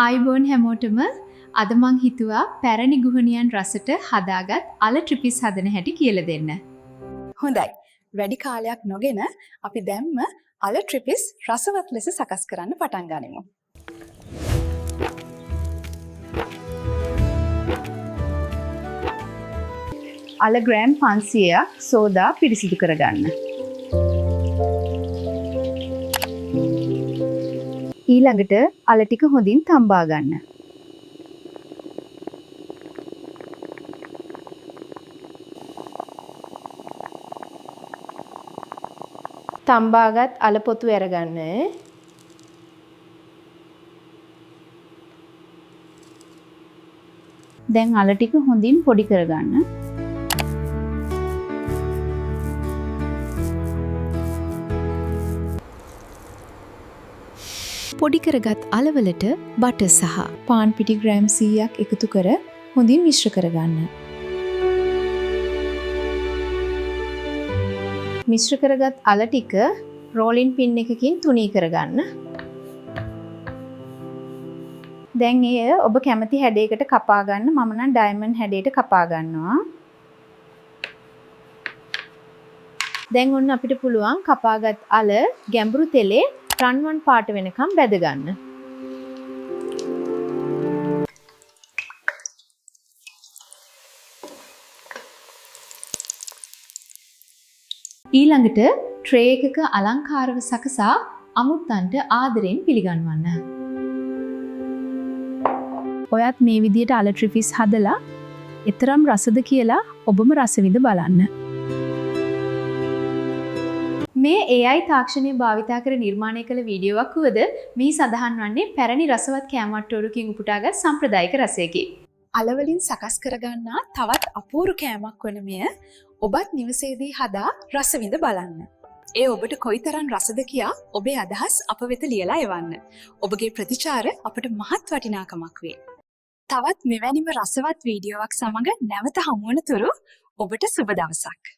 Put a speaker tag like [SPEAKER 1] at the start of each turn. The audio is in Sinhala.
[SPEAKER 1] ආයිබෝන් හැමෝටම අද මං හිතුවා පැරණි ගුහනියන් රසට හදාගත් අල ට්‍රිපිස් හදන හැටි කියලා දෙන්න.
[SPEAKER 2] හොඳයි. වැඩි කාලයක් නොගෙන අපි දැම්ම අල ට්‍රිපිස් රසවත් ලෙස සකස් කරන්න පටන් ගනිමු.
[SPEAKER 1] අල ග්‍රෑම් 500ක් සෝදා පිරිසිදු කරගන්න. ඊළඟට අල ටික හොඳින් තම්බා ගන්න. තම්බාගත් අල පොතු අරගන්න. දැන් අල ටික හොඳින් පොඩි කරගන්න. පොඩි කරගත් අලවලට බටර් සහ පාන් පිටි ග්‍රෑම් 100ක් එකතු කර හොඳින් මිශ්‍ර කරගන්න. මිශ්‍ර කරගත් අල ටික රෝලින් පින් එකකින් තුනී කරගන්න. දැන් එය ඔබ කැමති හැඩයකට කපා ගන්න. මම නම් ඩයමන්ඩ් හැඩයට කපා ගන්නවා. දැන් ඔන්න අපිට පුළුවන් කපාගත් අල ගැඹුරු තෙලේ රන්වන් පාට වෙනකම් බැද ගන්න. ඊළඟට ට්‍රේ එකක අලංකාරව සකසා අමුත්තන්ට ආදරෙන් පිළිගන්වන්න. ඔයත් මේ විදියට අල ට්‍රිපිස් හදලා එතරම් රසද කියලා ඔබම රස විඳ බලන්න. මේ AI තාක්ෂණය භාවිතා කර නිර්මාණය කළ වීඩියෝවක් වුවද මේ සඳහන් වන්නේ පැරණි රසවත් කෑමට්ටෝරුකින් උපුටාගත් සම්ප්‍රදායික රසයකි.
[SPEAKER 2] අලවලින් සකස් කරගන්නා තවත් අපූරු කෑමක් වන මෙය ඔබත් නිවසේදී හදා රස විඳ බලන්න. ඒ ඔබට කොයිතරම් රසද කියා ඔබේ අදහස් අප වෙත ලියලා එවන්න. ඔබගේ ප්‍රතිචාර අපට මහත් වටිනාකමක් වේ. තවත් මෙවැනිම රසවත් වීඩියෝවක් සමග නැවත හමු වන තුරු ඔබට සුබ දවසක්.